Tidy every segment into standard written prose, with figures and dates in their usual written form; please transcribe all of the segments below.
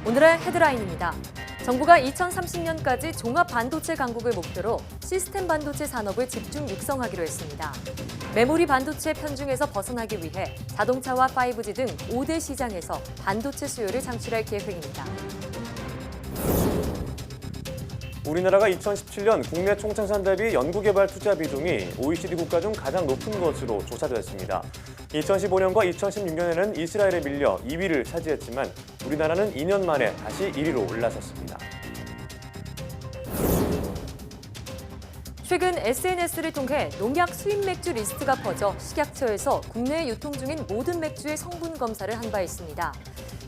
오늘의 헤드라인입니다. 정부가 2030년까지 종합 반도체 강국을 목표로 시스템 반도체 산업을 집중 육성하기로 했습니다. 메모리 반도체 편중에서 벗어나기 위해 자동차와 5G 등 5대 시장에서 반도체 수요를 창출할 계획입니다. 우리나라가 2017년 국내 총생산 대비 연구개발 투자 비중이 OECD 국가 중 가장 높은 것으로 조사됐습니다. 2015년과 2016년에는 이스라엘에 밀려 2위를 차지했지만 우리나라는 2년 만에 다시 1위로 올라섰습니다. 최근 SNS를 통해 농약 수입 맥주 리스트가 퍼져 식약처에서 국내에 유통 중인 모든 맥주의 성분 검사를 한 바 있습니다.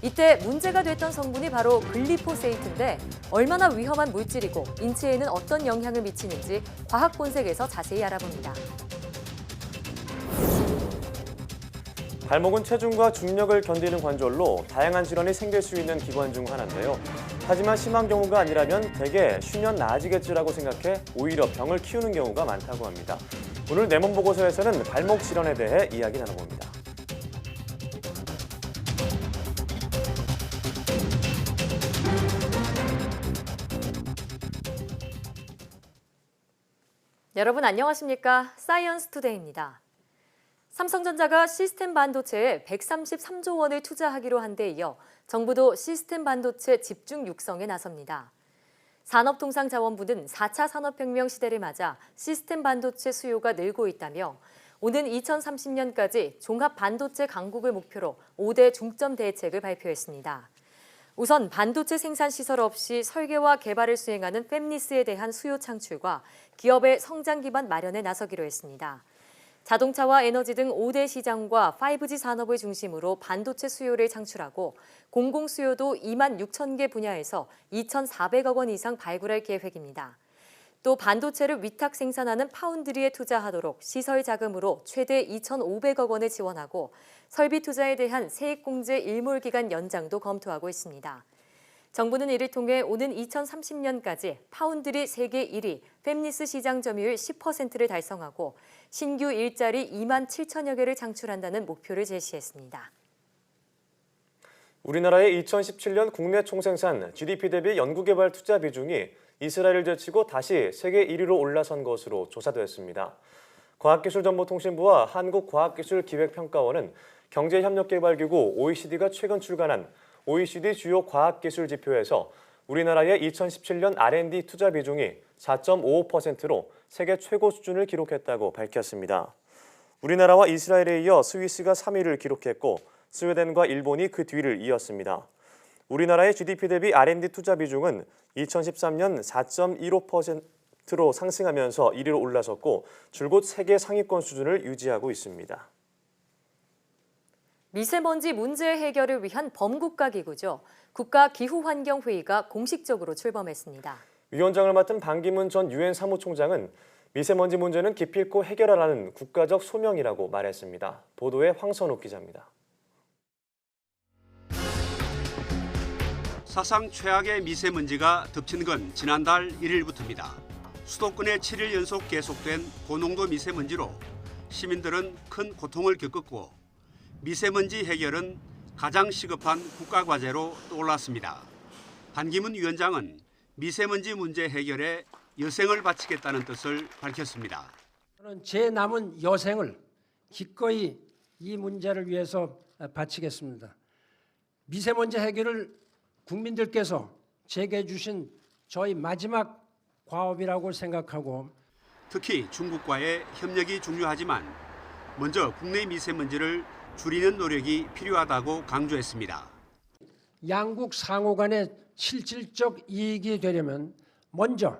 이때 문제가 됐던 성분이 바로 글리포세이트인데 얼마나 위험한 물질이고 인체에는 어떤 영향을 미치는지 과학 본색에서 자세히 알아봅니다. 발목은 체중과 중력을 견디는 관절로 다양한 질환이 생길 수 있는 기관 중 하나인데요. 하지만 심한 경우가 아니라면 대개 쉬면 나아지겠지라고 생각해 오히려 병을 키우는 경우가 많다고 합니다. 오늘 내 몸 보고서에서는 발목 질환에 대해 이야기 나눠봅니다. 여러분 안녕하십니까? 사이언스 투데이입니다. 삼성전자가 시스템 반도체에 133조 원을 투자하기로 한 데 이어 정부도 시스템 반도체 집중 육성에 나섭니다. 산업통상자원부는 4차 산업혁명 시대를 맞아 시스템 반도체 수요가 늘고 있다며 오는 2030년까지 종합 반도체 강국을 목표로 5대 중점 대책을 발표했습니다. 우선 반도체 생산 시설 없이 설계와 개발을 수행하는 팹리스에 대한 수요 창출과 기업의 성장 기반 마련에 나서기로 했습니다. 자동차와 에너지 등 5대 시장과 5G 산업을 중심으로 반도체 수요를 창출하고 공공 수요도 2만 6천 개 분야에서 2,400억 원 이상 발굴할 계획입니다. 또 반도체를 위탁 생산하는 파운드리에 투자하도록 시설 자금으로 최대 2,500억 원을 지원하고 설비 투자에 대한 세액공제 일몰기간 연장도 검토하고 있습니다. 정부는 이를 통해 오는 2030년까지 파운드리 세계 1위, 팹리스 시장 점유율 10%를 달성하고 신규 일자리 2만 7천여 개를 창출한다는 목표를 제시했습니다. 우리나라의 2017년 국내 총생산 GDP 대비 연구개발 투자 비중이 이스라엘을 제치고 다시 세계 1위로 올라선 것으로 조사됐습니다. 과학기술정보통신부와 한국과학기술기획평가원은 경제협력개발기구 OECD가 최근 출간한 OECD 주요 과학기술 지표에서 우리나라의 2017년 R&D 투자 비중이 4.55%로 세계 최고 수준을 기록했다고 밝혔습니다. 우리나라와 이스라엘에 이어 스위스가 3위를 기록했고 스웨덴과 일본이 그 뒤를 이었습니다. 우리나라의 GDP 대비 R&D 투자 비중은 2013년 4.15%로 상승하면서 1위로 올라섰고 줄곧 세계 상위권 수준을 유지하고 있습니다. 미세먼지 문제 해결을 위한 범국가 기구죠. 국가기후환경회의가 공식적으로 출범했습니다. 위원장을 맡은 반기문 전 유엔 사무총장은 미세먼지 문제는 기필코 해결하라는 국가적 소명이라고 말했습니다. 보도에 황선욱 기자입니다. 사상 최악의 미세먼지가 덮친 건 지난달 1일부터입니다. 수도권에 7일 연속 계속된 고농도 미세먼지로 시민들은 큰 고통을 겪었고 미세먼지 해결은 가장 시급한 국가과제로 떠올랐습니다. 반기문 위원장은 미세먼지 문제 해결에 여생을 바치겠다는 뜻을 밝혔습니다. 저는 제 남은 여생을 기꺼이 이 문제를 위해서 바치겠습니다. 미세먼지 해결을 국민들께서 제게 주신 저희 마지막 과업이라고 생각하고 특히 중국과의 협력이 중요하지만 먼저 국내 미세먼지를 줄이는 노력이 필요하다고 강조했습니다. 양국 상호 간의 실질적 이익이 되려면 먼저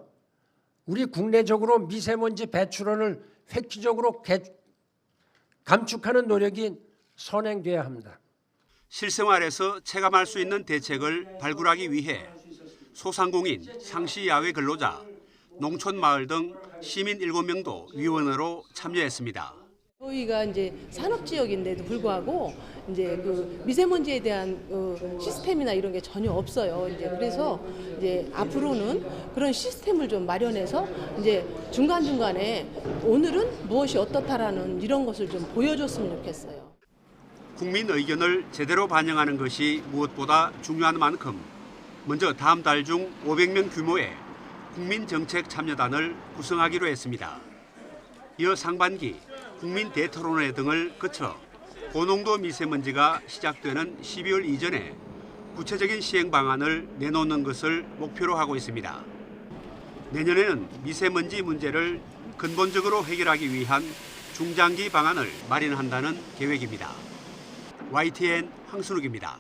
우리 국내적으로 미세먼지 배출원을 획기적으로 감축하는 노력이 선행돼야 합니다. 실생활에서 체감할 수 있는 대책을 발굴하기 위해 소상공인, 상시 야외 근로자, 농촌 마을 등 시민 7명도 위원으로 참여했습니다. 저희가 이제 산업 지역인데도 불구하고 이제 그 미세먼지에 대한 시스템이나 이런 게 전혀 없어요. 이제 그래서 이제 앞으로는 그런 시스템을 좀 마련해서 이제 중간중간에 오늘은 무엇이 어떻다라는 이런 것을 좀 보여줬으면 좋겠어요. 국민 의견을 제대로 반영하는 것이 무엇보다 중요한 만큼 먼저 다음 달 중 500명 규모의 국민정책참여단을 구성하기로 했습니다. 이어 상반기 국민 대토론회 등을 거쳐 고농도 미세먼지가 시작되는 12월 이전에 구체적인 시행 방안을 내놓는 것을 목표로 하고 있습니다. 내년에는 미세먼지 문제를 근본적으로 해결하기 위한 중장기 방안을 마련한다는 계획입니다. YTN 황순욱입니다.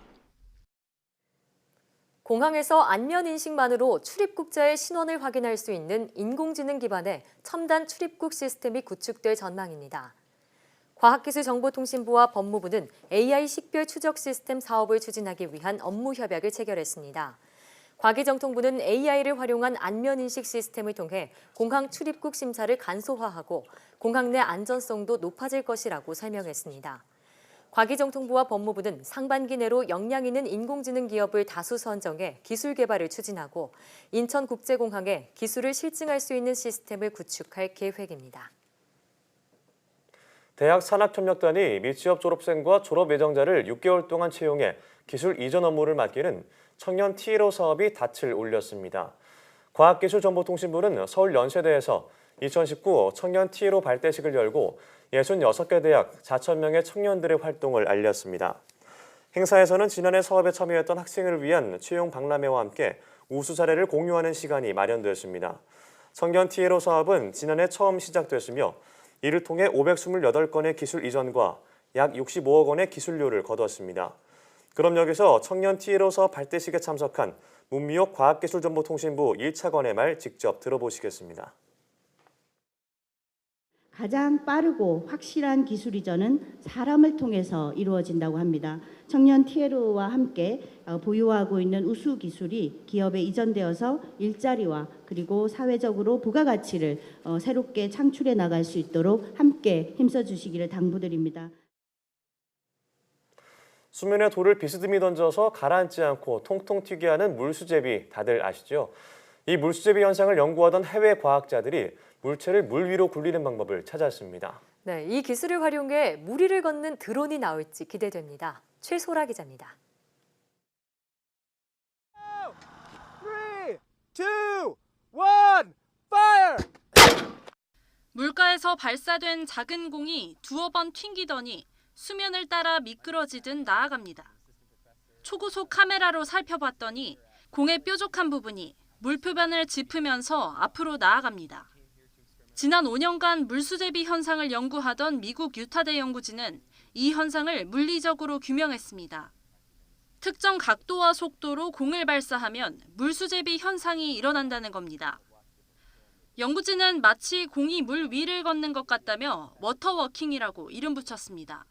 공항에서 안면 인식만으로 출입국자의 신원을 확인할 수 있는 인공지능 기반의 첨단 출입국 시스템이 구축될 전망입니다. 과학기술정보통신부와 법무부는 AI 식별 추적 시스템 사업을 추진하기 위한 업무 협약을 체결했습니다. 과기정통부는 AI를 활용한 안면 인식 시스템을 통해 공항 출입국 심사를 간소화하고 공항 내 안전성도 높아질 것이라고 설명했습니다. 과기정통부와 법무부는 상반기 내로 역량 있는 인공지능 기업을 다수 선정해 기술 개발을 추진하고 인천국제공항에 기술을 실증할 수 있는 시스템을 구축할 계획입니다. 대학 산학협력단이 미취업 졸업생과 졸업 예정자를 6개월 동안 채용해 기술 이전 업무를 맡기는 청년 T1O 사업이 닻을 올렸습니다. 과학기술정보통신부는 서울 연세대에서 2019 청년 T1O 발대식을 열고 66개 대학 4,000명의 청년들의 활동을 알렸습니다. 행사에서는 지난해 사업에 참여했던 학생을 위한 채용 박람회와 함께 우수 사례를 공유하는 시간이 마련되었습니다. 청년 T1O 사업은 지난해 처음 시작됐으며 이를 통해 528건의 기술 이전과 약 65억 원의 기술료를 거두었습니다. 그럼 여기서 청년 T1O 사업 발대식에 참석한 문미옥 과학기술정보통신부 1차관의 말 직접 들어보시겠습니다. 가장 빠르고 확실한 기술 이전은 사람을 통해서 이루어진다고 합니다. 청년 T1O와 함께 보유하고 있는 우수 기술이 기업에 이전되어서 일자리와 그리고 사회적으로 부가가치를 새롭게 창출해 나갈 수 있도록 함께 힘써주시기를 당부드립니다. 수면에 돌을 비스듬히 던져서 가라앉지 않고 통통 튀게 하는 물수제비 다들 아시죠? 이 물수제비 현상을 연구하던 해외 과학자들이 물체를 물 위로 굴리는 방법을 찾았습니다. 네, 이 기술을 활용해 물 위를 걷는 드론이 나올지 기대됩니다. 최소라 기자입니다. 3, 2, 1, fire! 물가에서 발사된 작은 공이 두어 번 튕기더니 수면을 따라 미끄러지듯 나아갑니다. 초고속 카메라로 살펴봤더니 공의 뾰족한 부분이 물표면을 짚으면서 앞으로 나아갑니다. 지난 5년간 물수제비 현상을 연구하던 미국 유타대 연구진은 이 현상을 물리적으로 규명했습니다. 특정 각도와 속도로 공을 발사하면 물수제비 현상이 일어난다는 겁니다. 연구진은 마치 공이 물 위를 걷는 것 같다며 워터워킹이라고 이름 붙였습니다.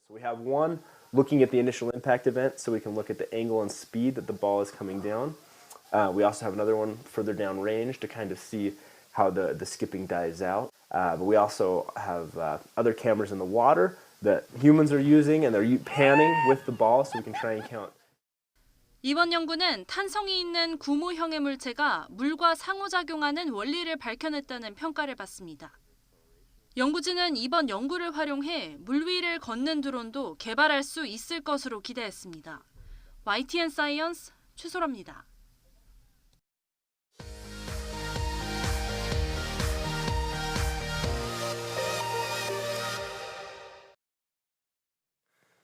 So we have one looking at the initial impact event, so we can look at the angle and speed that the ball is coming down. We also have another one further down range to kind of see how the skipping dies out. But we also have other cameras in the water that humans are using, and they're panning with the ball, so we can try and count. 이번 연구는 탄성이 있는 구모형의 물체가 물과 상호작용하는 원리를 밝혀냈다는 평가를 받습니다. 연구진은 이번 연구를 활용해 물 위를 걷는 드론도 개발할 수 있을 것으로 기대했습니다. YTN 사이언스 최소라입니다.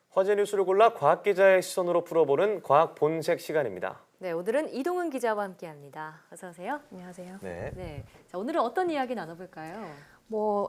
화제 뉴스를 골라 과학 기자의 시선으로 풀어보는 과학 본색 시간입니다. 네, 오늘은 이동은 기자와 함께합니다. 어서 오세요. 안녕하세요. 네. 네, 자, 오늘은 어떤 이야기 나눠볼까요?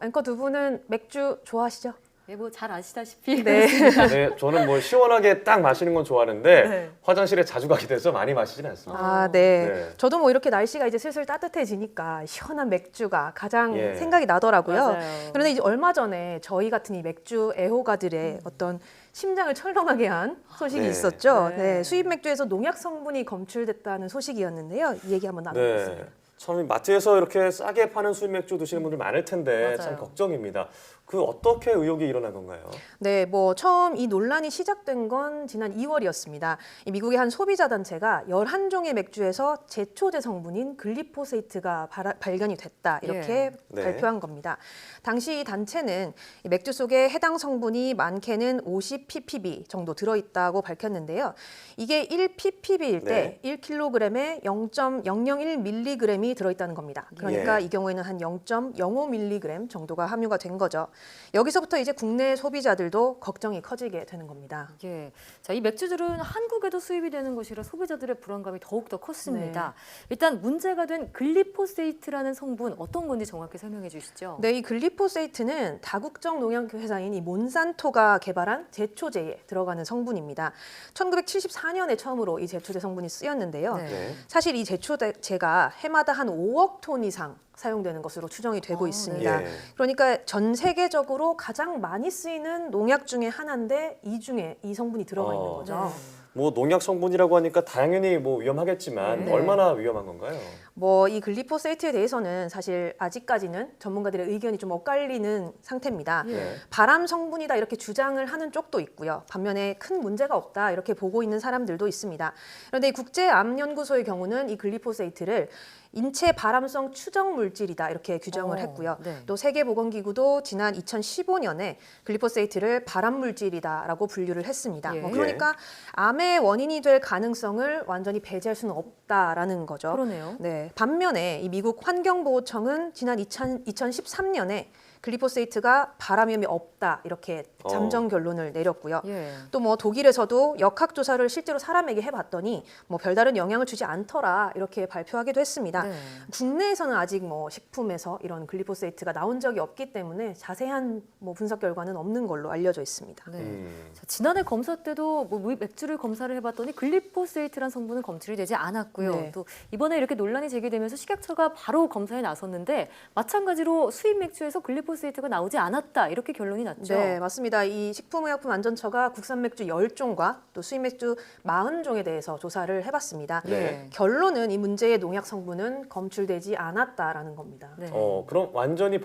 앵커 두 분은 맥주 좋아하시죠? 네, 뭐 잘 아시다시피 네. 네, 저는 뭐 시원하게 딱 마시는 건 좋아하는데 네. 화장실에 자주 가게 돼서 많이 마시지는 않습니다. 네. 네. 저도 뭐 이렇게 날씨가 이제 슬슬 따뜻해지니까 시원한 맥주가 가장 예. 생각이 나더라고요. 맞아요. 그런데 이제 얼마 전에 저희 같은 이 맥주 애호가들의 어떤 심장을 철렁하게 한 소식이 네. 있었죠. 네. 네. 수입 맥주에서 농약 성분이 검출됐다는 소식이었는데요. 이 얘기 한번 나눠보겠습니다. 네. 참 마트에서 이렇게 싸게 파는 수입 맥주 드시는 분들 많을 텐데 참 맞아요. 걱정입니다. 그 어떻게 의혹이 일어난 건가요? 네, 뭐 처음 이 논란이 시작된 건 지난 2월이었습니다. 이 미국의 한 소비자 단체가 11종의 맥주에서 제초제 성분인 글리포세이트가 발견이 됐다 이렇게 네. 발표한 겁니다. 당시 이 단체는 이 맥주 속에 해당 성분이 많게는 50ppb 정도 들어있다고 밝혔는데요. 이게 1ppb일 때 1kg에 0.001mg이 들어있다는 겁니다. 그러니까 예. 이 경우에는 한 0.05mg 정도가 함유가 된 거죠. 여기서부터 이제 국내 소비자들도 걱정이 커지게 되는 겁니다. 예. 자, 이 맥주들은 한국에도 수입이 되는 것이라 소비자들의 불안감이 더욱 더 컸습니다. 일단 문제가 된 글리포세이트라는 성분 어떤 건지 정확히 설명해 주시죠. 네, 이 글리포세이트는 다국적 농약 회사인 이 몬산토가 개발한 제초제에 들어가는 성분입니다. 1974년에 처음으로 이 제초제 성분이 쓰였는데요. 네. 사실 이 제초제가 해마다 한 5억 톤 이상 사용되는 것으로 추정이 되고 있습니다. 예. 그러니까 전 세계적으로 가장 많이 쓰이는 농약 중에 하나인데 이 중에 이 성분이 들어가 있는 거죠. 뭐 농약 성분이라고 하니까 당연히 뭐 위험하겠지만 네. 얼마나 위험한 건가요? 뭐 이 글리포세이트에 대해서는 사실 아직까지는 전문가들의 의견이 좀 엇갈리는 상태입니다. 네. 발암 성분이다 이렇게 주장을 하는 쪽도 있고요. 반면에 큰 문제가 없다 이렇게 보고 있는 사람들도 있습니다. 그런데 이 국제암연구소의 경우는 이 글리포세이트를 인체 발암성 추정 물질이다 이렇게 규정을 했고요. 네. 또 세계보건기구도 지난 2015년에 글리포세이트를 발암 물질이다라고 분류를 했습니다. 예. 뭐 그러니까 암의 원인이 될 가능성을 완전히 배제할 수는 없다라는 거죠. 그러네요. 네. 반면에 이 미국 환경보호청은 지난 2013년에 글리포세이트가 발암 위험이 없다 이렇게 잠정 결론을 내렸고요. 예. 또 뭐 독일에서도 역학 조사를 실제로 사람에게 해봤더니 뭐 별다른 영향을 주지 않더라 이렇게 발표하기도 했습니다. 네. 국내에서는 아직 뭐 식품에서 이런 글리포세이트가 나온 적이 없기 때문에 자세한 뭐 분석 결과는 없는 걸로 알려져 있습니다. 네. 자, 지난해 검사 때도 뭐 맥주를 검사를 해봤더니 글리포세이트란 성분은 검출이 되지 않았고요. 네. 또 이번에 이렇게 논란이 제기되면서 식약처가 바로 검사에 나섰는데 마찬가지로 수입 맥주에서 글리포세이트가 나오지 않았다 이렇게 결론이 났죠. 네, 맞습니다. 이 식품의약품안전처가 국산 맥주 10종과 또 수입 맥주 40종에 대해서 조사를 해봤습니다. 네. 결론은 이 문제의 농약 성분은 검출되지 않았다라는 겁니다. 네. 그럼 완전히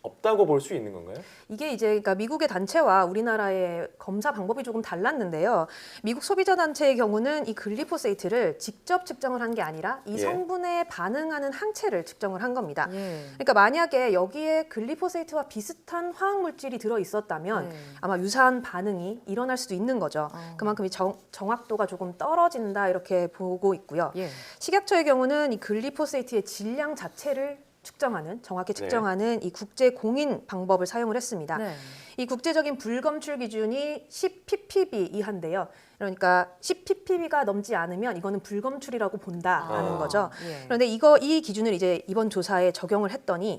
없다고 볼 수 있는 건가요? 이게 이제 그러니까 미국의 단체와 우리나라의 검사 방법이 조금 달랐는데요. 미국 소비자 단체의 경우는 이 글리포세이트를 직접 측정을 한 게 아니라 이 예. 성분에 반응하는 항체를 측정을 한 겁니다. 예. 그러니까 만약에 여기에 글리포세이트와 비슷한 화학 물질이 들어 있었다면 네. 아마 유사한 반응이 일어날 수도 있는 거죠. 그만큼 이 정확도가 조금 떨어진다 이렇게 보고 있고요. 예. 식약처의 경우는 이 글리포세이트의 질량 자체를 정확히 측정하는 이 국제 공인 방법을 사용을 했습니다. 네. 이 국제적인 불검출 기준이 10ppb 이하인데요. 그러니까 10ppb가 넘지 않으면 이거는 불검출이라고 본다라는 거죠. 예. 그런데 이 기준을 이제 이번 조사에 적용을 했더니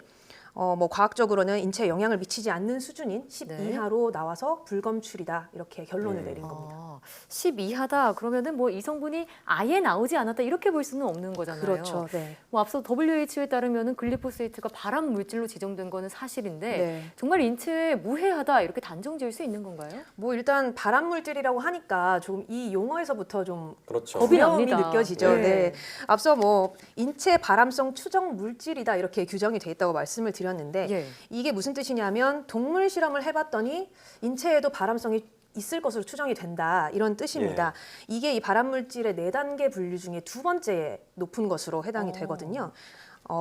뭐 과학적으로는 인체에 영향을 미치지 않는 수준인 10 네. 이하로 나와서 불검출이다 이렇게 결론을 내린 겁니다. 10 이하다 그러면은 뭐 이 성분이 아예 나오지 않았다 이렇게 볼 수는 없는 거잖아요. 그렇죠. 네. 뭐 앞서 WHO에 따르면은 글리포세이트가 발암 물질로 지정된 거는 사실인데 네. 정말 인체에 무해하다 이렇게 단정 지을 수 있는 건가요? 뭐 일단 발암 물질이라고 하니까 조금 이 용어에서부터 좀 그렇죠. 겁이 두려움이 납니다. 느껴지죠. 네. 네. 앞서 뭐 인체 발암성 추정 물질이다 이렇게 규정이 돼 있다고 말씀을 드렸는데 예. 이게 무슨 뜻이냐면 동물 실험을 해봤더니 인체에도 발암성이 있을 것으로 추정이 된다 이런 뜻입니다. 이게 이 발암 물질의 4단계 분류 중에 두 번째 높은 것으로 해당이 되거든요.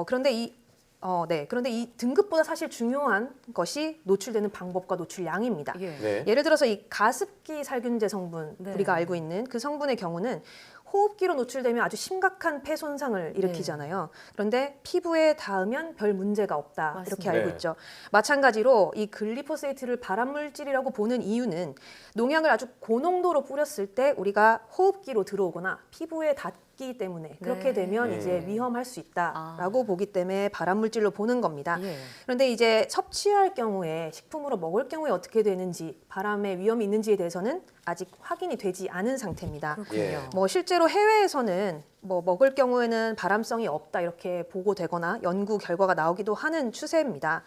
그런데 이 등급보다 사실 중요한 것이 노출되는 방법과 노출량입니다. 예. 네. 예를 들어서 이 가습기 살균제 성분 네. 우리가 알고 있는 그 성분의 경우는 호흡기로 노출되면 아주 심각한 폐 손상을 일으키잖아요. 그런데 피부에 닿으면 별 문제가 없다 맞습니다. 이렇게 알고 네. 있죠. 마찬가지로 이 글리포세이트를 발암물질이라고 보는 이유는 농약을 아주 고농도로 뿌렸을 때 우리가 호흡기로 들어오거나 피부에 닿기 때문에 그렇게 네. 되면 이제 위험할 수 있다라고 아. 보기 때문에 발암물질로 보는 겁니다. 예. 그런데 이제 섭취할 경우에 식품으로 먹을 경우에 어떻게 되는지 발암의 위험이 있는지에 대해서는 아직 확인이 되지 않은 상태입니다. 그렇군요. 예. 뭐 실제로 해외에서는 뭐 먹을 경우에는 발암성이 없다 이렇게 보고되거나 연구 결과가 나오기도 하는 추세입니다.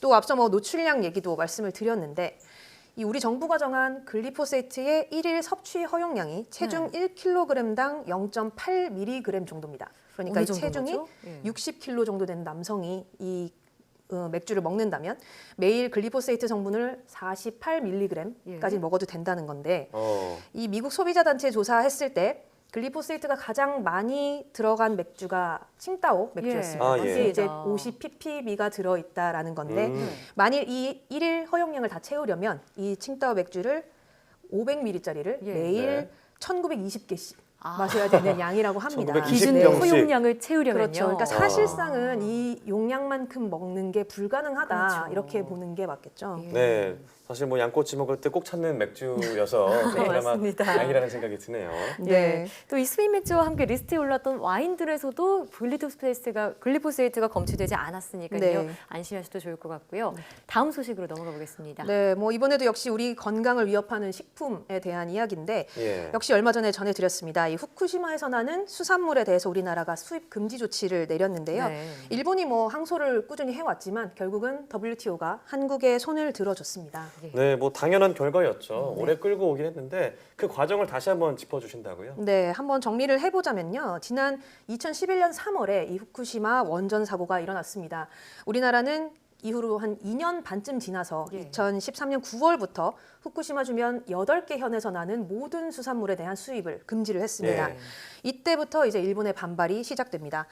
또 앞서 뭐 노출량 얘기도 말씀을 드렸는데 이 우리 정부가 정한 글리포세이트의 1일 섭취 허용량이 체중 1kg당 0.8mg 정도입니다. 그러니까 어느 이 체중이 정도인 거죠? 예. 60kg 정도 되는 남성이 이 맥주를 먹는다면 매일 글리포세이트 성분을 48mg까지 예. 먹어도 된다는 건데 어. 이 미국 소비자 단체 조사했을 때 글리포세이트가 가장 많이 들어간 맥주가 칭따오 맥주였습니다. 예. 아, 거기에 예. 이제 50ppb가 들어있다라는 건데 음. 만일 이 1일 허용량을 다 채우려면 이 칭따오 맥주를 500ml짜리를 예. 매일 네. 1920개씩 아. 마셔야 되는 양이라고 합니다. 1920 기준 네. 병씩. 허용량을 채우려면요. 그렇죠. 그러니까 사실상은 이 용량만큼 먹는 게 불가능하다 그렇죠. 이렇게 보는 게 맞겠죠. 예. 네, 사실 뭐 양꼬치 먹을 때 꼭 찾는 맥주여서 그나마 맞습니다. 다행이라는 생각이 드네요. 네. 또 이 스윗 맥주와 함께 리스트에 올랐던 와인들에서도 글리포세이트가 검출되지 않았으니까요. 네. 안심하셔도 좋을 것 같고요. 다음 소식으로 넘어가 보겠습니다. 네, 뭐 이번에도 역시 우리 건강을 위협하는 식품에 대한 이야기인데 예. 역시 얼마 전에 전해드렸습니다. 이 후쿠시마에서 나는 수산물에 대해서 우리나라가 수입 금지 조치를 내렸는데요. 네. 일본이 뭐 항소를 꾸준히 해왔지만 결국은 WTO가 한국에 손을 들어줬습니다. 네, 뭐 당연한 결과였죠. 오래 끌고 오긴 했는데 그 과정을 다시 한번 짚어주신다고요? 네, 한번 정리를 해보자면요. 지난 2011년 3월에 이 후쿠시마 원전 사고가 일어났습니다. 우리나라는 이후로 한 2년 반쯤 지나서 예. 2013년 9월부터 후쿠시마 주변 8개 현에서 나는 모든 수산물에 대한 수입을 금지를 했습니다. 예. 이때부터 이제 일본의 반발이 시작됩니다.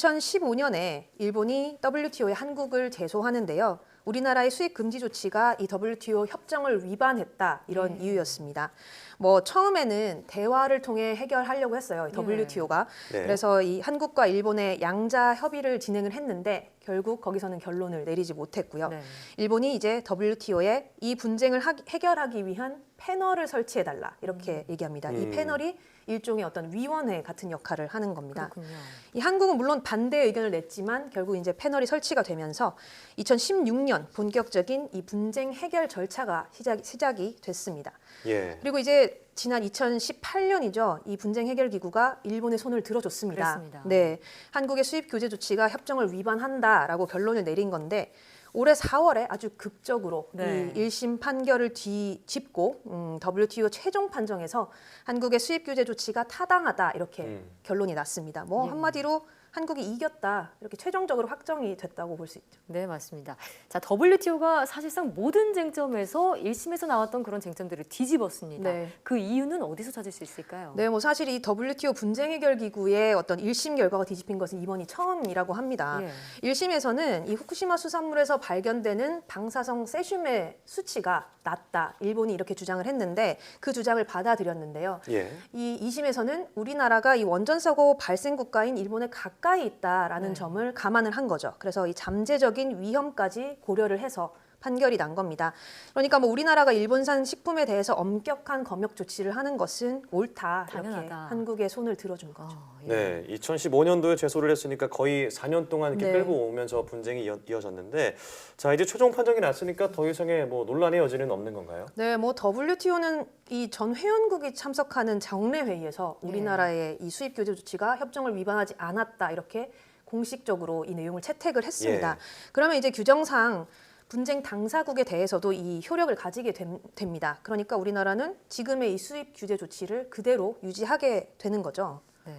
2015년에 일본이 WTO에 한국을 제소하는데요. 우리나라의 수입 금지 조치가 이 WTO 협정을 위반했다 이런 이유였습니다. 뭐 처음에는 대화를 통해 해결하려고 했어요. 이 WTO가. 네. 그래서 이 한국과 일본의 양자 협의를 진행을 했는데 결국 거기서는 결론을 내리지 못했고요. 네. 일본이 이제 WTO에 이 분쟁을 해결하기 위한 패널을 설치해달라 이렇게 얘기합니다. 이 패널이 일종의 어떤 위원회 같은 역할을 하는 겁니다. 그렇군요. 이 한국은 물론 반대 의견을 냈지만 결국 이제 패널이 설치가 되면서 2016년 본격적인 이 분쟁 해결 절차가 시작이 됐습니다. 예. 그리고 이제 지난 2018년이죠. 이 분쟁 해결 기구가 일본의 손을 들어줬습니다. 그렇습니다. 네, 한국의 수입 규제 조치가 협정을 위반한다라고 결론을 내린 건데 올해 4월에 아주 극적으로 네. 이 1심 판결을 뒤집고 WTO 최종 판정에서 한국의 수입 규제 조치가 타당하다 이렇게 결론이 났습니다. 뭐 예. 한마디로 한국이 이겼다 이렇게 최종적으로 확정이 됐다고 볼 수 있죠. 네, 맞습니다. 자, WTO가 사실상 모든 쟁점에서 1심에서 나왔던 그런 쟁점들을 뒤집었습니다. 네. 그 이유는 어디서 찾을 수 있을까요? 네, 뭐 사실 이 WTO 분쟁 해결 기구의 어떤 1심 결과가 뒤집힌 것은 이번이 처음이라고 합니다. 예. 1심에서는 이 후쿠시마 수산물에서 발견되는 방사성 세슘의 수치가 낮다. 일본이 이렇게 주장을 했는데 그 주장을 받아들였는데요. 예. 이 2심에서는 우리나라가 이 원전 사고 발생 국가인 일본에 가까이 있다라는 네. 점을 감안을 한 거죠. 그래서 이 잠재적인 위험까지 고려를 해서 판결이 난 겁니다. 그러니까 뭐 우리나라가 일본산 식품에 대해서 엄격한 검역 조치를 하는 것은 옳다. 이렇게 당연하다. 한국의 손을 들어준 거죠. 예. 네, 2015년도에 제소를 했으니까 거의 4년 동안 이렇게 네. 끌고 오면서 분쟁이 이어졌는데, 자 이제 최종 판정이 났으니까 더 이상의 뭐 논란의 여지는 없는 건가요? 네, 뭐 WTO는 이 전 회원국이 참석하는 정례 회의에서 우리나라의 이 수입 규제 조치가 협정을 위반하지 않았다 이렇게 공식적으로 이 내용을 채택을 했습니다. 예. 그러면 이제 규정상 분쟁 당사국에 대해서도 이 효력을 가지게 됩니다. 그러니까 우리나라는 지금의 이 수입 규제 조치를 그대로 유지하게 되는 거죠. 네,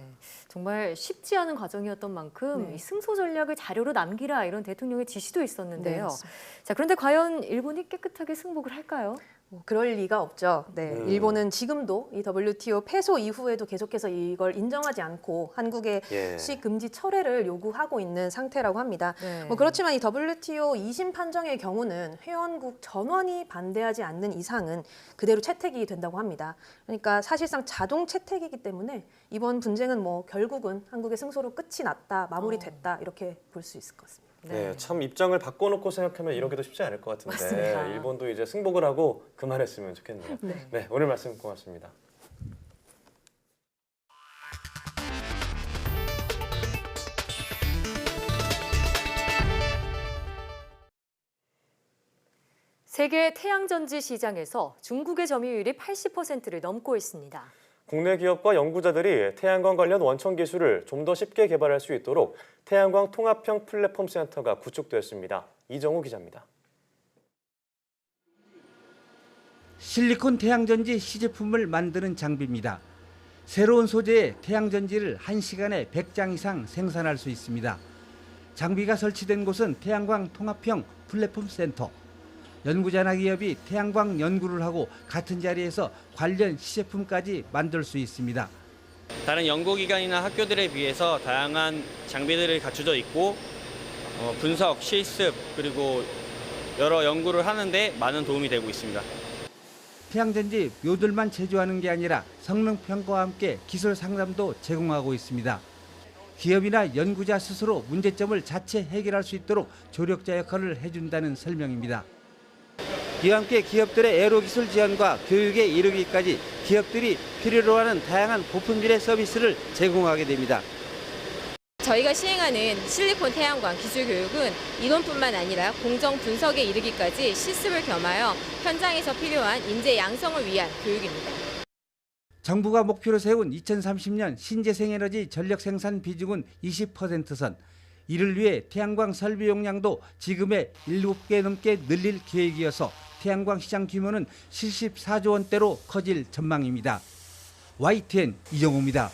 정말 쉽지 않은 과정이었던 만큼 네. 이 승소 전략을 자료로 남기라 이런 대통령의 지시도 네, 있었는데요. 맞습니다. 자, 그런데 과연 일본이 깨끗하게 승복을 할까요? 뭐 그럴 리가 없죠. 네, 음. 일본은 지금도 이 WTO 패소 이후에도 계속해서 이걸 인정하지 않고 한국의 예. 수입 금지 철회를 요구하고 있는 상태라고 합니다. 네. 뭐 그렇지만 이 WTO 2심 판정의 경우는 회원국 전원이 반대하지 않는 이상은 그대로 채택이 된다고 합니다. 그러니까 사실상 자동 채택이기 때문에 이번 분쟁은 뭐 결국은 한국의 승소로 끝이 났다, 마무리됐다 이렇게 볼 수 있을 것 같습니다. 네, 참 입장을 바꿔놓고 생각하면 이러기도 쉽지 않을 것 같은데 맞습니다. 일본도 이제 승복을 하고 그만했으면 좋겠네요. 네, 오늘 말씀 고맙습니다. 세계 태양전지 시장에서 중국의 점유율이 80%를 넘고 있습니다. 국내 기업과 연구자들이 태양광 관련 원천 기술을 좀 더 쉽게 개발할 수 있도록 태양광 통합형 플랫폼 센터가 구축됐습니다. 이정우 기자입니다. 실리콘 태양전지 시제품을 만드는 장비입니다. 새로운 소재의 태양전지를 1시간에 100장 이상 생산할 수 있습니다. 장비가 설치된 곳은 태양광 통합형 플랫폼 센터. 연구자나 기업이 태양광 연구를 하고 같은 자리에서 관련 시제품까지 만들 수 있습니다. 다른 연구기관이나 학교들에 비해서 다양한 장비들이 갖춰져 있고 분석, 실습 그리고 여러 연구를 하는데 많은 도움이 되고 있습니다. 태양전지 묘들만 제조하는 게 아니라 성능 평가와 함께 기술 상담도 제공하고 있습니다. 기업이나 연구자 스스로 문제점을 자체 해결할 수 있도록 조력자 역할을 해준다는 설명입니다. 이와 함께 기업들의 에로 기술 지원과 교육에 이르기까지 기업들이 필요로 하는 다양한 부품질의 서비스를 제공하게 됩니다. 저희가 시행하는 실리콘 태양광 기술 교육은 이론뿐만 아니라 공정 분석에 이르기까지 실습을 겸하여 현장에서 필요한 인재 양성을 위한 교육입니다. 정부가 목표로 세운 2030년 신재생에너지 전력 생산 비중은 20% 선. 이를 위해 태양광 설비 용량도 지금의 7배 넘게 늘릴 계획이어서 태양광 시장 규모는 74조 원대로 커질 전망입니다. YTN 이정호입니다.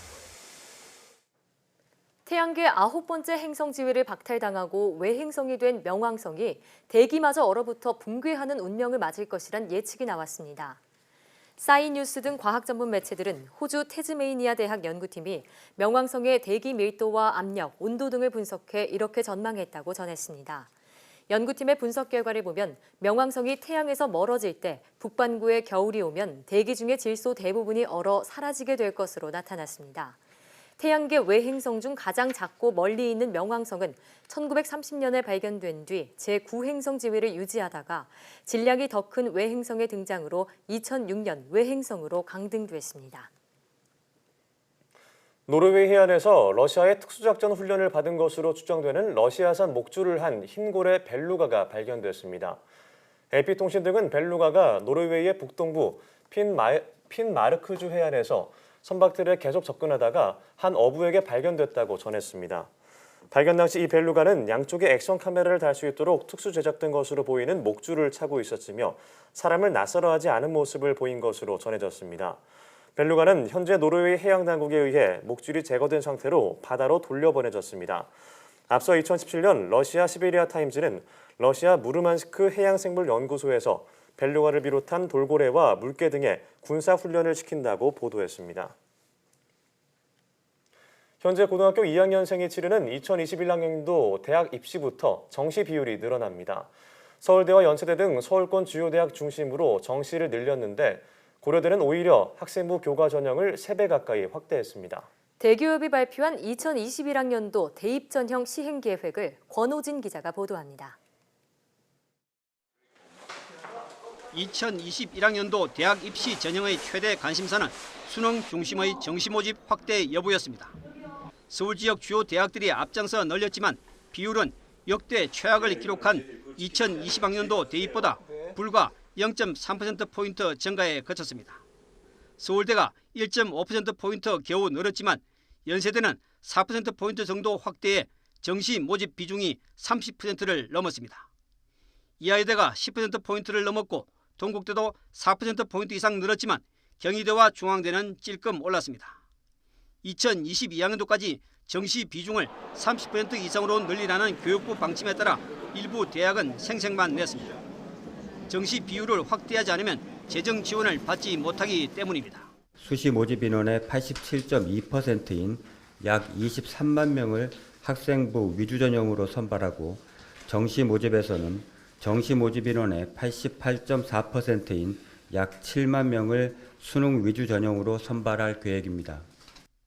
태양계 9번째 행성 지위를 박탈당하고 외행성이 된 명왕성이 대기마저 얼어붙어 붕괴하는 운명을 맞을 것이란 예측이 나왔습니다. 사이뉴스 등 과학 전문 매체들은 호주 태즈메이니아 대학 연구팀이 명왕성의 대기 밀도와 압력, 온도 등을 분석해 이렇게 전망했다고 전했습니다. 연구팀의 분석 결과를 보면 명왕성이 태양에서 멀어질 때 북반구에 겨울이 오면 대기 중의 질소 대부분이 얼어 사라지게 될 것으로 나타났습니다. 태양계 외행성 중 가장 작고 멀리 있는 명왕성은 1930년에 발견된 뒤 제9행성 지위를 유지하다가 질량이 더 큰 외행성의 등장으로 2006년 외행성으로 강등됐습니다. 노르웨이 해안에서 러시아의 특수작전 훈련을 받은 것으로 추정되는 러시아산 목줄을 한 흰고래 벨루가가 발견됐습니다. AP통신 등은 벨루가가 노르웨이의 북동부 핀마르크주 해안에서 선박들에 계속 접근하다가 한 어부에게 발견됐다고 전했습니다. 발견 당시 이 벨루가는 양쪽에 액션 카메라를 달 수 있도록 특수 제작된 것으로 보이는 목줄을 차고 있었으며 사람을 낯설어하지 않은 모습을 보인 것으로 전해졌습니다. 벨루가는 현재 노르웨이 해양당국에 의해 목줄이 제거된 상태로 바다로 돌려보내졌습니다. 앞서 2017년 러시아 시베리아 타임즈는 러시아 무르만스크 해양생물연구소에서 벨루가를 비롯한 돌고래와 물개 등의 군사훈련을 시킨다고 보도했습니다. 현재 고등학교 2학년생이 치르는 2021학년도 대학 입시부터 정시 비율이 늘어납니다. 서울대와 연세대 등 서울권 주요 대학 중심으로 정시를 늘렸는데 고려대는 오히려 학생부 교과 전형을 3배 가까이 확대했습니다. 대교협이 발표한 2021학년도 대입 전형 시행 계획을 권호진 기자가 보도합니다. 2021학년도 대학 입시 전형의 최대 관심사는 수능 중심의 정시 모집 확대 여부였습니다. 서울 지역 주요 대학들이 앞장서 늘렸지만 비율은 역대 최악을 기록한 2020학년도 대입보다 불과 0.3%포인트 증가에 그쳤습니다. 서울대가 1.5%포인트 겨우 늘었지만 연세대는 4%포인트 정도 확대해 정시 모집 비중이 30%를 넘었습니다. 이화여대가 10%포인트를 넘었고 동국대도 4%포인트 이상 늘었지만 경희대와 중앙대는 찔끔 올랐습니다. 2022학년도까지 정시 비중을 30% 이상으로 늘리라는 교육부 방침에 따라 일부 대학은 생색만 냈습니다. 정시 비율을 확대하지 않으면 재정 지원을 받지 못하기 때문입니다. 수시 모집 인원의 87.2%인 약 23만 명을 학생부 위주 전형으로 선발하고 정시 모집에서는 정시 모집 인원의 88.4%인 약 7만 명을 수능 위주 전형으로 선발할 계획입니다.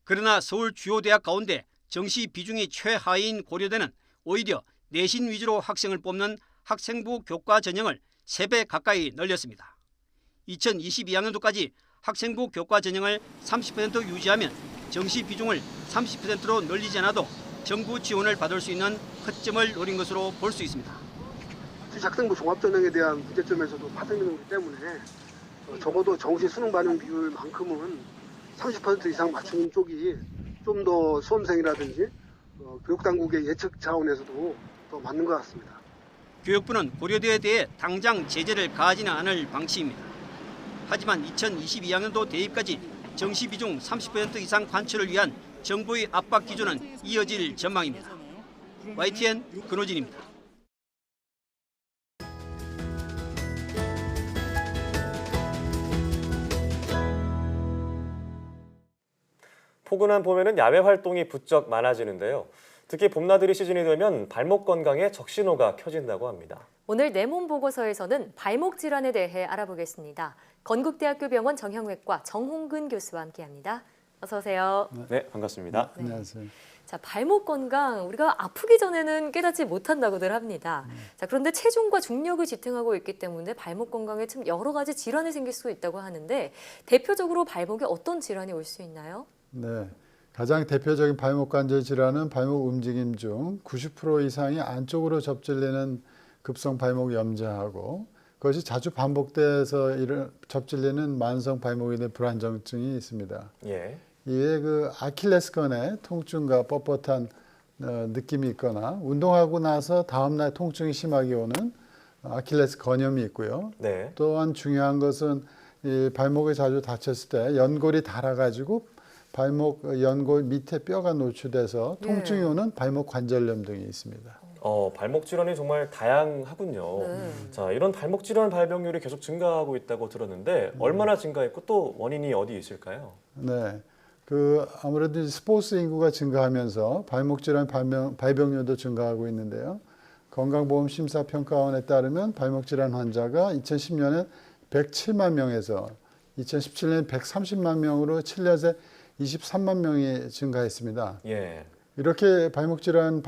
그러나 서울 주요 대학 가운데 정시 비중이 최하위인 고려대는 오히려 내신 위주로 학생을 뽑는 학생부 교과 전형을 3배 가까이 늘렸습니다. 2022학년도까지 학생부 교과 전형을 30% 유지하면 정시 비중을 30%로 늘리지 않아도 정부 지원을 받을 수 있는 허점을 노린 것으로 볼 수 있습니다. 학생부 종합전형에 대한 문제점에서도 파생되는 거기 때문에 적어도 정시 수능 반영 비율만큼은 30% 이상 맞추는 쪽이 좀 더 수험생이라든지 교육당국의 예측 차원에서도 더 맞는 것 같습니다. 교육부는 고려대에 대해 당장 제재를 가하지는 않을 방침입니다. 하지만 2022학년도 대입까지 정시 비중 30% 이상 관철을 위한 정부의 압박 기조는 이어질 전망입니다. YTN 근호진입니다. 포근한 봄에는 야외 활동이 부쩍 많아지는데요. 특히 봄나들이 시즌이 되면 발목 건강에 적신호가 켜진다고 합니다. 오늘 내 몸 보고서에서는 발목 질환에 대해 알아보겠습니다. 건국대학교 병원 정형외과 정홍근 교수와 함께합니다. 어서 오세요. 네, 반갑습니다. 네. 안녕하세요. 자, 발목 건강 우리가 아프기 전에는 깨닫지 못한다고들 합니다. 자, 그런데 체중과 중력을 지탱하고 있기 때문에 발목 건강에 참 여러 가지 질환이 생길 수 있다고 하는데 대표적으로 발목에 어떤 질환이 올 수 있나요? 네, 가장 대표적인 발목 관절 질환은 발목 움직임 중 90% 이상이 안쪽으로 접질리는 급성 발목 염좌하고 그것이 자주 반복돼서 접질리는 만성 발목인의 불안정증이 있습니다. 예. 이에 그 아킬레스건의 통증과 뻣뻣한 느낌이 있거나 운동하고 나서 다음날 통증이 심하게 오는 아킬레스 건염이 있고요. 네. 또한 중요한 것은 이 발목이 자주 다쳤을 때 연골이 닳아가지고 발목 연골 밑에 뼈가 노출돼서 통증이 오는 발목 관절염 등이 있습니다. 발목 질환이 정말 다양하군요. 네. 자, 이런 발목 질환 발병률이 계속 증가하고 있다고 들었는데 얼마나 증가했고 또 원인이 어디 있을까요? 네. 아무래도 스포츠 인구가 증가하면서 발목 질환 발병률도 증가하고 있는데요. 건강보험심사평가원에 따르면 발목 질환 환자가 2010년에 107만 명에서 2017년 130만 명으로 7년 새 23만 명이 증가했습니다. 예. 이렇게 발목 질환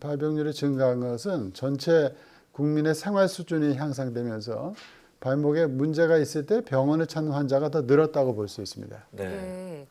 발병률이 증가한 것은 전체 국민의 생활 수준이 향상되면서 발목에 문제가 있을 때 병원을 찾는 환자가 더 늘었다고 볼 수 있습니다. 네.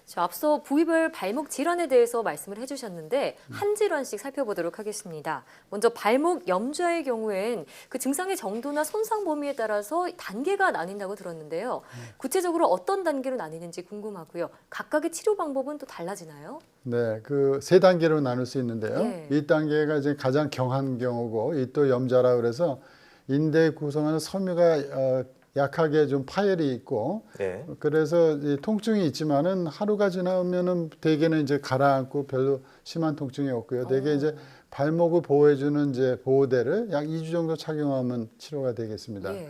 자, 앞서 부위별 발목 질환에 대해서 말씀을 해주셨는데 한 질환씩 살펴보도록 하겠습니다. 먼저 발목 염좌의 경우엔 그 증상의 정도나 손상 범위에 따라서 단계가 나뉜다고 들었는데요. 구체적으로 어떤 단계로 나뉘는지 궁금하고요. 각각의 치료 방법은 또 달라지나요? 네, 그 세 단계로 나눌 수 있는데요. 네. 1단계가 이제 가장 경한 경우고 이 또 염좌라 그래서 인대 구성하는 섬유가 약하게 좀 파열이 있고, 네. 그래서 이 통증이 있지만은 하루가 지나면은 대개는 이제 가라앉고 별로 심한 통증이 없고요. 대개 이제 발목을 보호해주는 이제 보호대를 약 2주 정도 착용하면 치료가 되겠습니다. 예.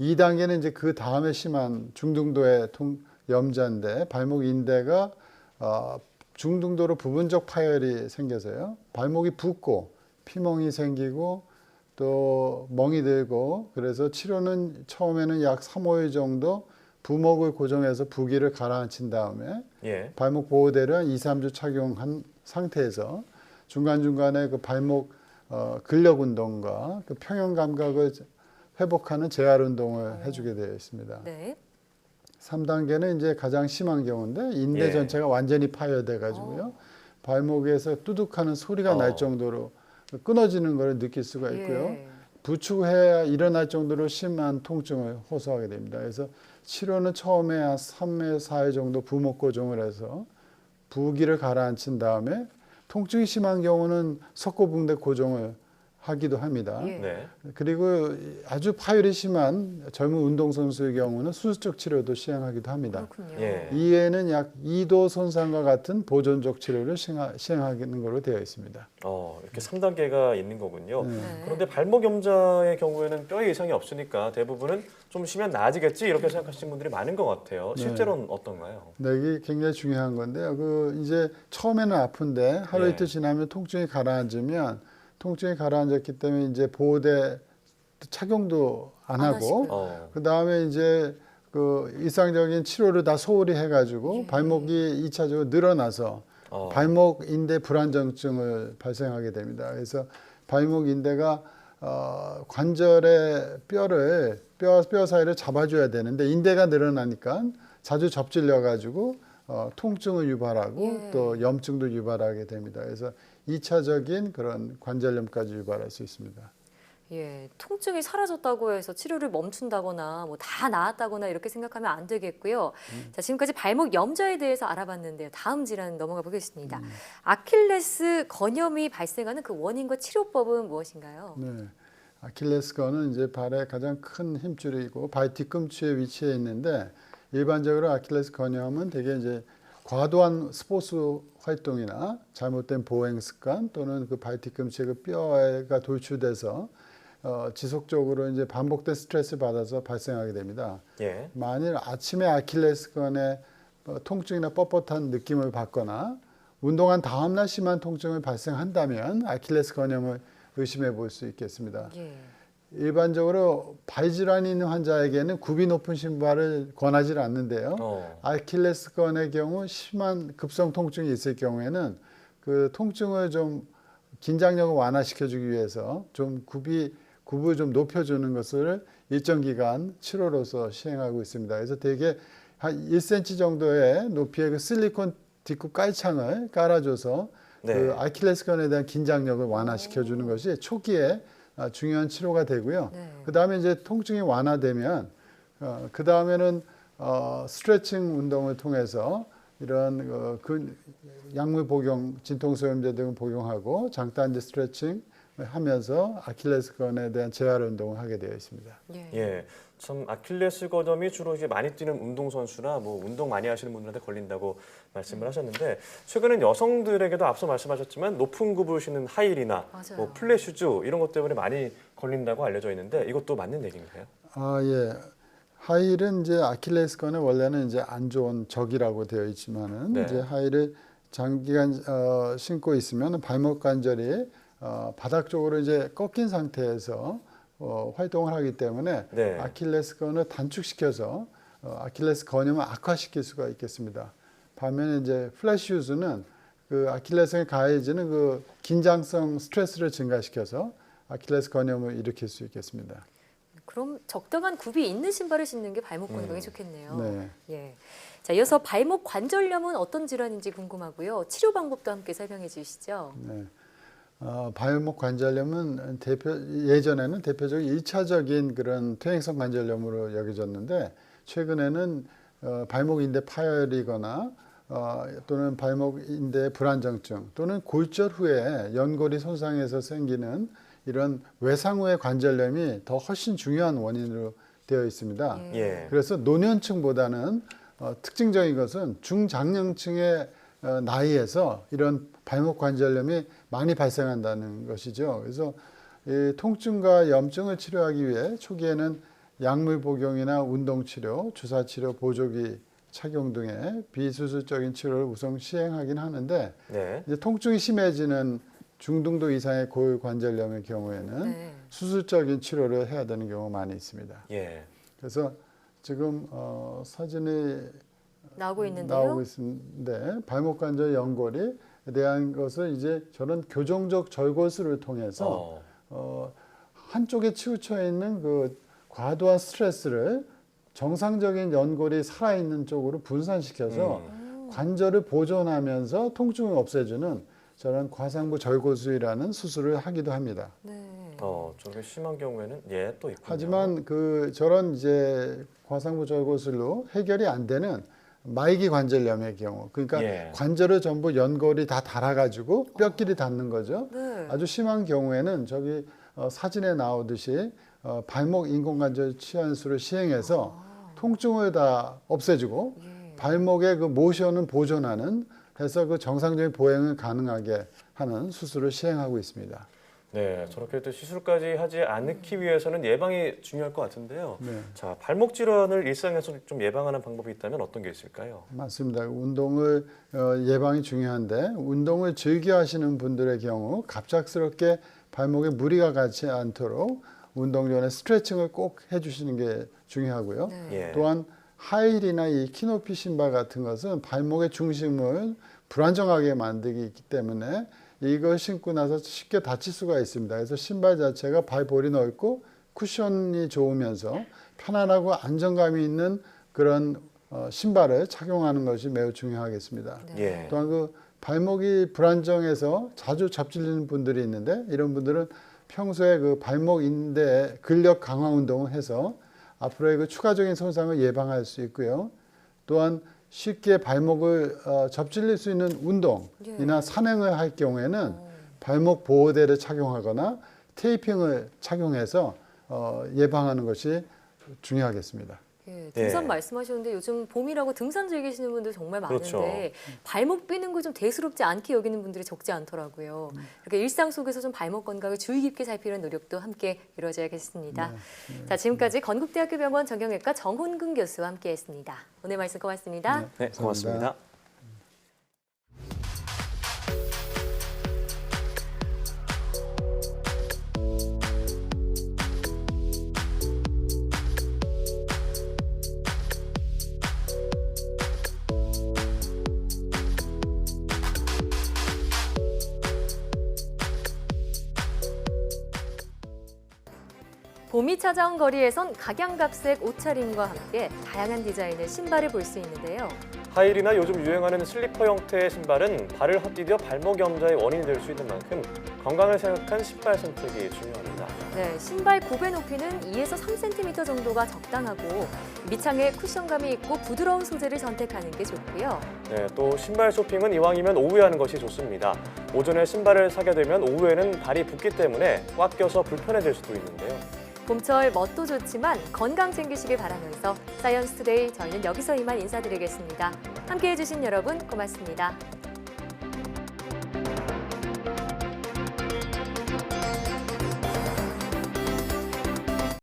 2단계는 이제 그 다음에 심한 중등도의 염좌인데 발목 인대가 중등도로 부분적 파열이 생겨서요. 발목이 붓고 피멍이 생기고 또 멍이 들고 그래서 치료는 처음에는 약 3, 5일 정도 부목을 고정해서 부기를 가라앉힌 다음에 예. 발목 보호대를 한 2, 3주 착용한 상태에서 중간중간에 그 발목 근력 운동과 그 평형 감각을 회복하는 재활 운동을 해주게 되어 있습니다. 네. 3단계는 이제 가장 심한 경우인데 인대 예. 전체가 완전히 파열돼 가지고요. 발목에서 뚜둑하는 소리가 날 정도로 끊어지는 걸 느낄 수가 있고요. 예. 부축해야 일어날 정도로 심한 통증을 호소하게 됩니다. 그래서 치료는 처음에 한 3회, 4회 정도 부목 고정을 해서 부기를 가라앉힌 다음에 통증이 심한 경우는 석고붕대 고정을 하기도 합니다. 예. 네. 그리고 아주 파열이 심한 젊은 운동선수의 경우는 수술적 치료도 시행하기도 합니다. 그렇군요. 예. 이외에는 약 2도 손상과 같은 보존적 치료를 시행하는 걸로 되어 있습니다. 이렇게 3단계가 있는 거군요. 네. 그런데 발목 염좌의 경우에는 뼈에 이상이 없으니까 대부분은 좀 쉬면 나아지겠지 이렇게 생각하시는 분들이 많은 것 같아요. 실제로는 어떤가요? 네, 이게 굉장히 중요한 건데요. 이제 처음에는 아픈데 하루 예. 이틀 지나면 통증이 가라앉았기 때문에 이제 보호대 착용도 안 하고 그 다음에 이제 그 일상적인 치료를 다 소홀히 해가지고 발목이 2차적으로 늘어나서 발목 인대 불안정증을 발생하게 됩니다. 그래서 발목 인대가 관절의 뼈 사이를 잡아줘야 되는데 인대가 늘어나니까 자주 접질려 가지고 통증을 유발하고 또 염증도 유발하게 됩니다. 그래서 2차적인 그런 관절염까지 유발할 수 있습니다. 예, 통증이 사라졌다고 해서 치료를 멈춘다거나 뭐 다 나았다거나 이렇게 생각하면 안 되겠고요. 자, 지금까지 발목 염좌에 대해서 알아봤는데요. 다음 질환 넘어가 보겠습니다. 아킬레스 건염이 발생하는 그 원인과 치료법은 무엇인가요? 네. 아킬레스건은 이제 발의 가장 큰 힘줄이고 발 뒤꿈치에 위치해 있는데 일반적으로 아킬레스 건염은 대개 이제 과도한 스포츠 활동이나 잘못된 보행 습관 또는 그 발 뒤꿈치에 그 뼈가 돌출돼서 지속적으로 이제 반복된 스트레스 받아서 발생하게 됩니다. 예. 만일 아침에 아킬레스건에 통증이나 뻣뻣한 느낌을 받거나 운동한 다음 날 심한 통증을 발생한다면 아킬레스 건염을 의심해 볼 수 있겠습니다. 예. 일반적으로 발 질환이 있는 환자에게는 굽이 높은 신발을 권하지 않는데요. 아킬레스건의 경우 심한 급성 통증이 있을 경우에는 그 통증을 좀 긴장력을 완화시켜주기 위해서 좀 굽을 좀 높여주는 것을 일정 기간 치료로서 시행하고 있습니다. 그래서 대개 한 1cm 정도의 높이의 그 실리콘 뒷굽 깔창을 깔아줘서 네. 그 아킬레스건에 대한 긴장력을 완화시켜주는 것이 초기에 중요한 치료가 되고요. 네. 그 다음에 이제 통증이 완화되면 그 다음에는 스트레칭 운동을 통해서 이런 약물 복용, 진통소염제 등을 복용하고 장단지 스트레칭 하면서 아킬레스건에 대한 재활 운동을 하게 되어 있습니다. 예. 참 아킬레스 건염이 주로 이제 많이 뛰는 운동선수나 뭐 운동 많이 하시는 분들한테 걸린다고 말씀을 하셨는데 최근엔 여성들에게도 앞서 말씀하셨지만 높은 굽을 신는 하이힐이나 뭐 플랫 슈즈 이런 것 때문에 많이 걸린다고 알려져 있는데 이것도 맞는 얘기인가요? 아, 예. 하이힐은 이제 아킬레스건은 원래는 이제 안 좋은 적이라고 되어 있지만은 네. 이제 하이힐을 장기간 신고 있으면 발목 관절이 바닥 쪽으로 이제 꺾인 상태에서 활동을 하기 때문에 네. 아킬레스건을 단축시켜서 아킬레스 건염을 악화시킬 수가 있겠습니다. 반면에 이제 플랫 슈즈는 그 아킬레스건에 가해지는 그 긴장성 스트레스를 증가시켜서 아킬레스 건염을 일으킬 수 있겠습니다. 그럼 적당한 굽이 있는 신발을 신는 게 발목 건강에 좋겠네요. 네. 예. 자, 이어서 발목 관절염은 어떤 질환인지 궁금하고요. 치료 방법도 함께 설명해 주시죠. 네. 발목 관절염은 예전에는 대표적인 1차적인 그런 퇴행성 관절염으로 여겨졌는데 최근에는 발목 인대 파열이거나 또는 발목 인대 불안정증 또는 골절 후에 연골이 손상해서 생기는 이런 외상후의 관절염이 더 훨씬 중요한 원인으로 되어 있습니다. 예. 그래서 노년층보다는 특징적인 것은 중장년층의 나이에서 이런 발목 관절염이 많이 발생한다는 것이죠. 그래서 이 통증과 염증을 치료하기 위해 초기에는 약물 복용이나 운동 치료, 주사 치료, 보조기 착용 등의 비수술적인 치료를 우선 시행하긴 하는데 네. 이제 통증이 심해지는 중등도 이상의 골관절염의 경우에는 수술적인 치료를 해야 되는 경우가 많이 있습니다. 예. 그래서 지금 사진이 나오고 있는데요. 나오고 있는데 발목 관절 연골에 대한 것을 이제 저런 교정적 절골술을 통해서 한쪽에 치우쳐 있는 그 과도한 스트레스를 정상적인 연골이 살아있는 쪽으로 분산시켜서 관절을 보존하면서 통증을 없애주는 저런 과상부 절골술이라는 수술을 하기도 합니다. 저게 심한 경우에는 또 있군요. 하지만 저런 이제 과상부 절골술로 해결이 안 되는 말기 관절염의 경우, 그러니까 관절을 전부 연골이 다 닳아가지고 뼈끼리 닿는 거죠. 아주 심한 경우에는 저기 사진에 나오듯이 발목 인공관절 치환술을 시행해서 통증을 다 없애주고 발목의 그 모션은 보존하는 해서 그 정상적인 보행을 가능하게 하는 수술을 시행하고 있습니다. 네, 저렇게 또 시술까지 하지 않기 위해서는 예방이 중요할 것 같은데요. 네. 자, 발목 질환을 일상에서 좀 예방하는 방법이 있다면 어떤 게 있을까요? 맞습니다. 운동을 예방이 중요한데 운동을 즐겨 하시는 분들의 경우 갑작스럽게 발목에 무리가 가지 않도록 운동 전에 스트레칭을 꼭 해주시는 게 중요하고요. 또한 하이힐이나 이 키높이 신발 같은 것은 발목의 중심을 불안정하게 만들기 때문에 이걸 신고 나서 쉽게 다칠 수가 있습니다. 그래서 신발 자체가 발볼이 넓고 쿠션이 좋으면서 편안하고 안정감이 있는 그런 신발을 착용하는 것이 매우 중요하겠습니다. 또한 그 발목이 불안정해서 자주 접질리는 분들이 있는데 이런 분들은 평소에 그 발목 인대 근력 강화 운동을 해서 앞으로의 그 추가적인 손상을 예방할 수 있고요. 또한 쉽게 발목을 접질릴 수 있는 운동이나 산행을 할 경우에는 발목 보호대를 착용하거나 테이핑을 착용해서 예방하는 것이 중요하겠습니다. 예, 등산 네. 말씀하셨는데 요즘 봄이라고 등산 즐기시는 분들 정말 많은데 그렇죠. 발목 삐는 거 좀 대수롭지 않게 여기는 분들이 적지 않더라고요. 이렇게 일상 속에서 좀 발목 건강을 주의 깊게 살피는 노력도 함께 이루어져야겠습니다. 자, 지금까지 건국대학교 병원 정형외과 정훈근 교수와 함께했습니다. 오늘 말씀 고맙습니다. 네, 고맙습니다. 봄이 찾아온 거리에선 각양각색 옷차림과 함께 다양한 디자인의 신발을 볼 수 있는데요. 하이힐이나 요즘 유행하는 슬리퍼 형태의 신발은 발을 헛디뎌 발목 염좌의 원인이 될 수 있는 만큼 건강을 생각한 신발 선택이 중요합니다. 네, 신발 굽의 높이는 2에서 3cm 정도가 적당하고 밑창에 쿠션감이 있고 부드러운 소재를 선택하는 게 좋고요. 네, 또 신발 쇼핑은 이왕이면 오후에 하는 것이 좋습니다. 오전에 신발을 사게 되면 오후에는 발이 붓기 때문에 꽉 껴서 불편해질 수도 있는데요. 봄철 멋도 좋지만 건강 챙기시길 바라면서 사이언스 투데이 저희는 여기서 이만 인사드리겠습니다. 함께해 주신 여러분 고맙습니다.